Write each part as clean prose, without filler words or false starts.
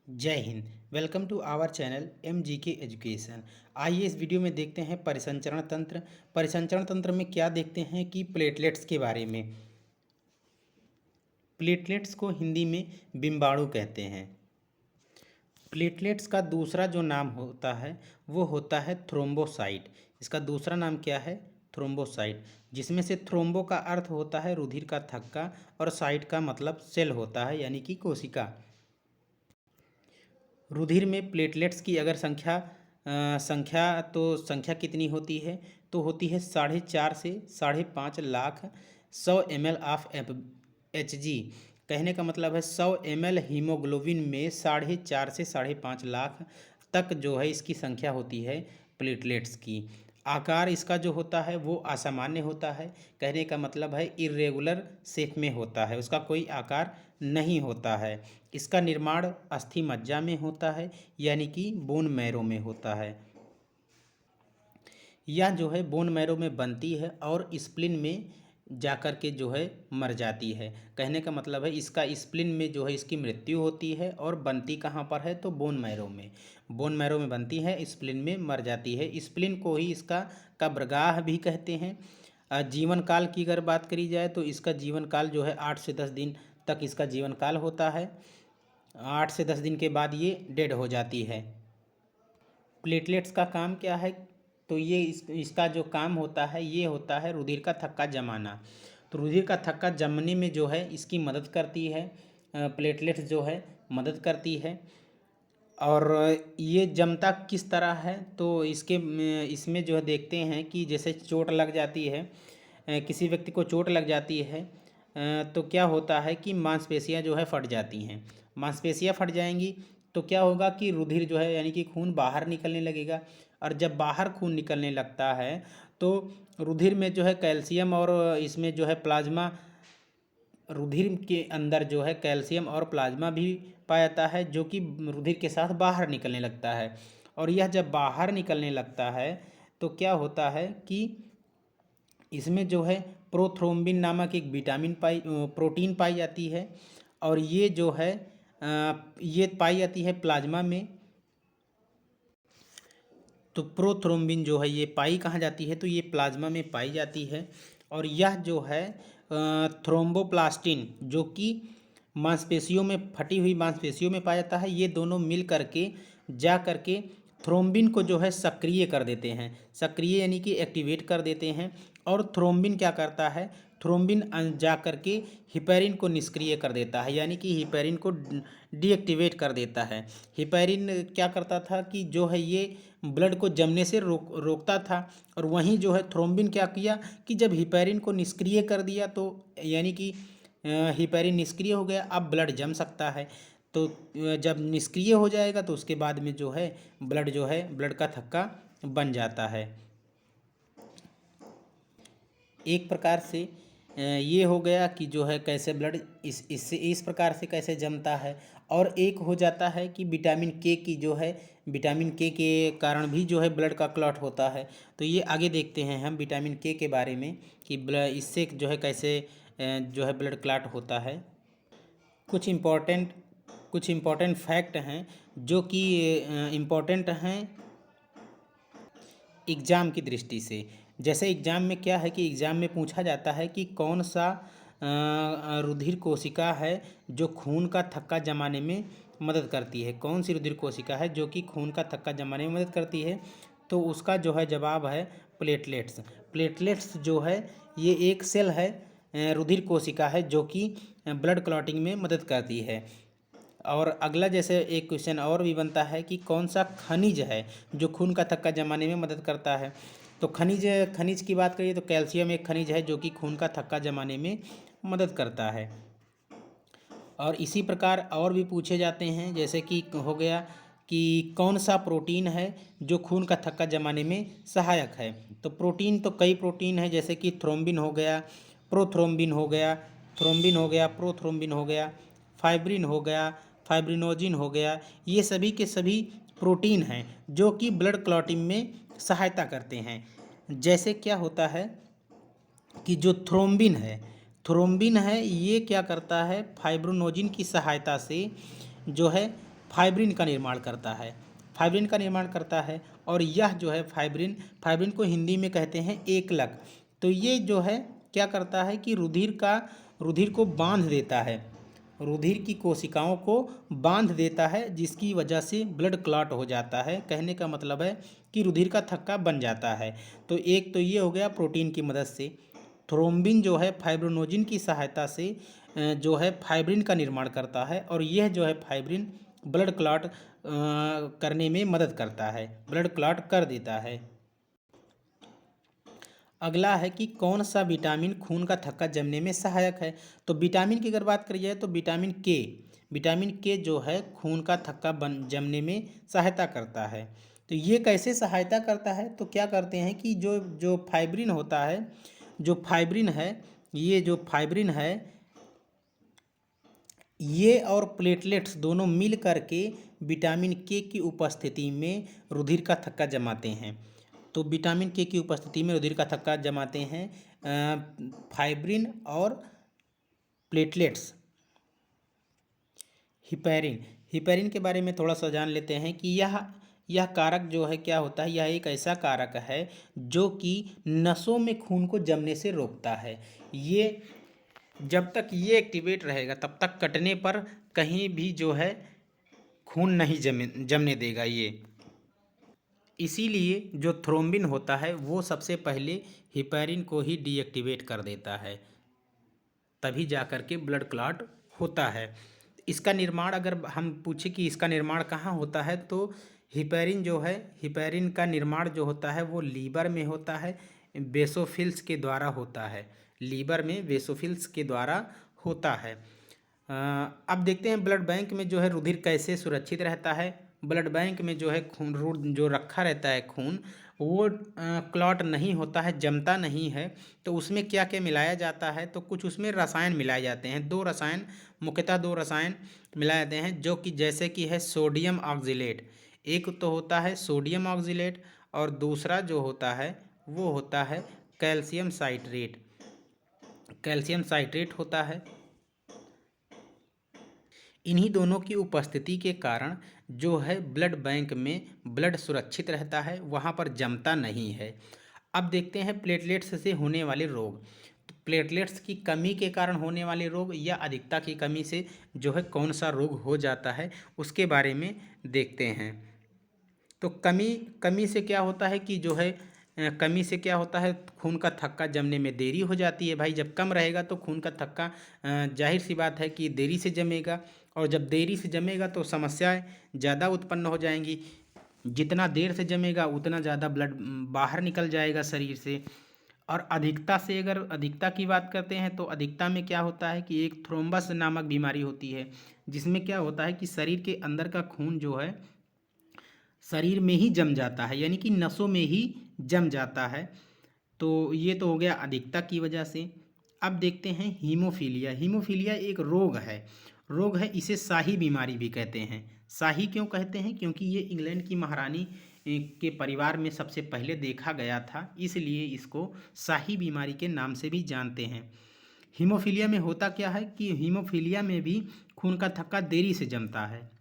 जय हिंद। Welcome to our channel M G K education. आइए इस वीडियो में देखते हैं परिसंचरण तंत्र। परिसंचरण तंत्र में क्या देखते हैं कि प्लेटलेट्स के बारे में। प्लेटलेट्स को हिंदी में बिम्बाणु कहते हैं। प्लेटलेट्स का दूसरा जो नाम होता है वो होता है थ्रोम्बोसाइट। इसका दूसरा नाम क्या है? थ्रोम्बोसाइट, जिसमें से थ्रोम्बो का अर्थ होता है रुधिर का थक्का और साइट का मतलब सेल होता है, यानी कि कोशिका। रुधिर में प्लेटलेट्स की अगर संख्या कितनी होती है तो होती है 4.5 से 5.5 लाख 100 ml ऑफ HG। कहने का मतलब है 100 ml हीमोग्लोबिन में 4.5 से 5.5 लाख तक जो है इसकी संख्या होती है प्लेटलेट्स की। आकार इसका जो होता है वो असामान्य होता है। कहने का मतलब है इर्रेगुलर शेप में होता है, उसका कोई आकार नहीं होता है। इसका निर्माण अस्थि मज्जा में होता है, यानी कि बोन मैरो में होता है। यह जो है बोन मैरो में बनती है और स्प्लिन में जाकर के जो है मर जाती है। कहने का मतलब है इसका स्प्लिन में जो है इसकी मृत्यु होती है और बनती कहाँ पर है तो बोन मैरो में। बोन मैरो में बनती है, स्प्लिन में मर जाती है। स्प्लिन को ही इसका कब्रगाह भी कहते हैं। जीवन काल की अगर बात करी जाए तो इसका जीवन काल जो है 8 से 10 दिन तक इसका जीवन काल होता है। 8 से 10 दिन के बाद ये डेड हो जाती है। प्लेटलेट्स का काम क्या है? तो ये इसका जो काम होता है ये होता है रुधिर का थक्का जमाना। तो रुधिर का थक्का जमने में जो है इसकी मदद करती है, प्लेटलेट्स जो है मदद करती है। और ये जमता किस तरह है तो इसमें जो है देखते हैं कि जैसे चोट लग जाती है, किसी व्यक्ति को चोट लग जाती है, तो क्या होता है कि मांसपेशियां जो है फट जाती हैं। मांसपेशियां फट जाएंगी तो क्या होगा कि रुधिर जो है यानी कि खून बाहर निकलने लगेगा। और जब बाहर खून निकलने लगता है तो रुधिर में जो है कैल्शियम और इसमें जो है प्लाज्मा, रुधिर के अंदर जो है कैल्शियम और प्लाज्मा भी पाया जाता है, जो कि रुधिर के साथ बाहर निकलने लगता है। और यह जब बाहर निकलने लगता है तो क्या होता है कि इसमें जो है प्रोथ्रोम्बिन नामक एक प्रोटीन पाई जाती है। और ये जो है ये पाई जाती है प्लाज्मा में। तो प्रोथ्रोम्बिन जो है ये पाई कहाँ जाती है तो ये प्लाज्मा में पाई जाती है। और यह जो है थ्रोम्बोप्लास्टिन जो कि मांसपेशियों में, फटी हुई मांसपेशियों में पाया जाता है, ये दोनों मिल करके जा करके थ्रोम्बिन को जो है सक्रिय कर देते हैं। सक्रिय यानी कि एक्टिवेट कर देते हैं। और थ्रोम्बिन क्या करता है, थ्रोम्बिन जा करके हिपैरिन को निष्क्रिय कर देता है, यानी कि हिपैरिन को डीएक्टिवेट कर देता है। हिपैरिन क्या करता था कि जो है ये ब्लड को जमने से रोकता था। और वहीं जो है थ्रोम्बिन क्या किया कि जब हिपैरिन को निष्क्रिय कर दिया तो यानी कि हिपैरिन निष्क्रिय हो गया, अब ब्लड जम सकता है। तो जब निष्क्रिय हो जाएगा तो उसके बाद में जो है ब्लड का थक्का बन जाता है। एक प्रकार से ये हो गया कि जो है कैसे ब्लड इस प्रकार से कैसे जमता है। और एक हो जाता है कि विटामिन के की जो है, विटामिन के कारण भी जो है ब्लड का क्लॉट होता है। तो ये आगे देखते हैं हम विटामिन के बारे में कि इससे जो है कैसे जो है ब्लड क्लॉट होता है। कुछ इम्पोर्टेंट फैक्ट हैं जो कि इम्पोर्टेंट हैं एग्ज़ाम की दृष्टि से। जैसे एग्ज़ाम में क्या है कि एग्ज़ाम में पूछा जाता है कि कौन सा रुधिर कोशिका है जो खून का थक्का जमाने में मदद करती है। कौन सी रुधिर कोशिका है जो कि खून का थक्का जमाने में मदद करती है? तो उसका जो है जवाब है प्लेटलेट्स। प्लेटलेट्स जो है ये एक सेल है, रुधिर कोशिका है जो कि ब्लड क्लॉटिंग में मदद करती है। और अगला जैसे एक क्वेश्चन और भी बनता है कि कौन सा खनिज है जो खून का थक्का जमाने में मदद करता है। तो खनिज की बात करिए तो कैल्शियम एक खनिज है जो कि खून का थक्का जमाने में मदद करता है। और इसी प्रकार और भी पूछे जाते हैं, जैसे कि हो गया कि कौन सा प्रोटीन है जो खून का थक्का जमाने में सहायक है। तो प्रोटीन तो कई प्रोटीन है, जैसे कि थ्रोम्बिन हो गया, प्रोथ्रोम्बिन हो गया, थ्रोम्बिन हो गया, प्रोथ्रोम्बिन हो गया, फाइब्रिन हो गया, फाइब्रिनोजिन हो गया। ये सभी के सभी प्रोटीन हैं जो कि ब्लड क्लॉटिंग में सहायता करते हैं। जैसे क्या होता है कि जो थ्रोम्बिन है ये क्या करता है, फाइब्रिनोजिन की सहायता से जो है फाइब्रिन का निर्माण करता है, फाइब्रिन का निर्माण करता है। और यह जो है फाइब्रिन, फाइब्रिन को हिंदी में कहते हैं एकलक। तो ये जो है क्या करता है कि रुधिर को बांध देता है, रुधिर की कोशिकाओं को बांध देता है, जिसकी वजह से ब्लड क्लॉट हो जाता है। कहने का मतलब है कि रुधिर का थक्का बन जाता है। तो एक तो ये हो गया प्रोटीन की मदद से। थ्रोम्बिन जो है फाइब्रिनोजिन की सहायता से जो है फाइब्रिन का निर्माण करता है, और यह जो है फाइब्रिन ब्लड क्लॉट करने में मदद करता है, ब्लड क्लॉट कर देता है। अगला है कि कौन सा विटामिन खून का थक्का जमने में सहायक है। तो विटामिन की अगर बात करी जाए तो विटामिन के जो है खून का थक्का जमने में सहायता करता है। तो ये कैसे सहायता करता है, तो क्या करते हैं कि जो जो फाइब्रिन होता है, जो फाइब्रिन है, ये जो फाइब्रिन है ये और प्लेटलेट्स दोनों मिल करके विटामिन के की उपस्थिति में रुधिर का थक्का जमाते हैं। तो विटामिन के की उपस्थिति में रुधिर का थक्का जमाते हैं फाइब्रिन और प्लेटलेट्स। हिपैरिन के बारे में थोड़ा सा जान लेते हैं कि यह कारक जो है क्या होता है। यह एक ऐसा कारक है जो कि नसों में खून को जमने से रोकता है। ये जब तक ये एक्टिवेट रहेगा तब तक कटने पर कहीं भी जो है खून नहीं जमने देगा ये। इसीलिए जो थ्रोम्बिन होता है वो सबसे पहले हिपैरिन को ही डीएक्टिवेट कर देता है, तभी जा कर के ब्लड क्लॉट होता है। इसका निर्माण अगर हम पूछे कि इसका निर्माण कहाँ होता है, तो हिपैरिन का निर्माण जो होता है वो लीवर में होता है, बेसोफिल्स के द्वारा होता है, लीवर में बेसोफिल्स के द्वारा होता है। अब देखते हैं ब्लड बैंक में जो है रुधिर कैसे सुरक्षित रहता है। ब्लड बैंक में जो है खून जो रखा रहता है खून, वो क्लॉट नहीं होता है, जमता नहीं है। तो उसमें क्या क्या मिलाया जाता है, तो कुछ उसमें रसायन मिलाए जाते हैं। मुख्यतः दो रसायन मिलाए जाते हैं, जो कि जैसे कि है सोडियम ऑक्जिलेट। एक तो होता है सोडियम ऑक्जिलेट और दूसरा जो होता है वो होता है कैल्शियम साइट्रेट होता है। इन्हीं दोनों की उपस्थिति के कारण जो है ब्लड बैंक में ब्लड सुरक्षित रहता है, वहाँ पर जमता नहीं है। अब देखते हैं प्लेटलेट्स से होने वाले रोग। तो प्लेटलेट्स की कमी के कारण होने वाले रोग या अधिकता की कमी से जो है कौन सा रोग हो जाता है, उसके बारे में देखते हैं। तो कमी से क्या होता है कि जो है कमी से क्या होता है, खून का थक्का जमने में देरी हो जाती है। भाई जब कम रहेगा तो खून का थक्का जाहिर सी बात है कि देरी से जमेगा, और जब देरी से जमेगा तो समस्याएं ज़्यादा उत्पन्न हो जाएंगी। जितना देर से जमेगा उतना ज़्यादा ब्लड बाहर निकल जाएगा शरीर से। और अगर अधिकता की बात करते हैं तो अधिकता में क्या होता है कि एक थ्रोम्बस नामक बीमारी होती है, जिसमें क्या होता है कि शरीर के अंदर का खून जो है शरीर में ही जम जाता है, यानी कि नसों में ही जम जाता है। तो ये तो हो गया अधिकता की वजह से। अब देखते हैं हीमोफीलिया एक रोग है, इसे शाही बीमारी भी कहते हैं। शाही क्यों कहते हैं, क्योंकि ये इंग्लैंड की महारानी के परिवार में सबसे पहले देखा गया था, इसलिए इसको शाही बीमारी के नाम से भी जानते हैं। हीमोफीलिया में होता क्या है कि हीमोफीलिया में भी खून का थक्का देरी से जमता है।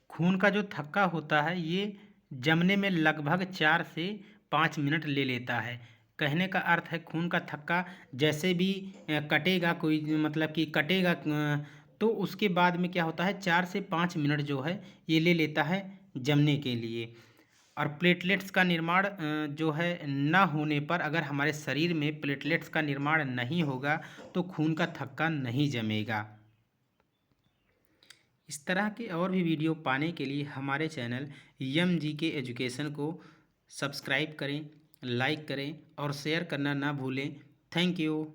खून का जो थक्का होता है ये जमने में लगभग 4 से 5 मिनट ले लेता है। कहने का अर्थ है खून का थक्का जैसे भी कटेगा, कोई मतलब कि कटेगा, तो उसके बाद में क्या होता है 4 से 5 मिनट जो है ये ले लेता है जमने के लिए। और प्लेटलेट्स का निर्माण जो है ना होने पर, अगर हमारे शरीर में प्लेटलेट्स का निर्माण नहीं होगा तो खून का थक्का नहीं जमेगा। इस तरह के और भी वीडियो पाने के लिए हमारे चैनल MGK एजुकेशन को सब्सक्राइब करें, लाइक करें और शेयर करना ना भूलें। Thank you.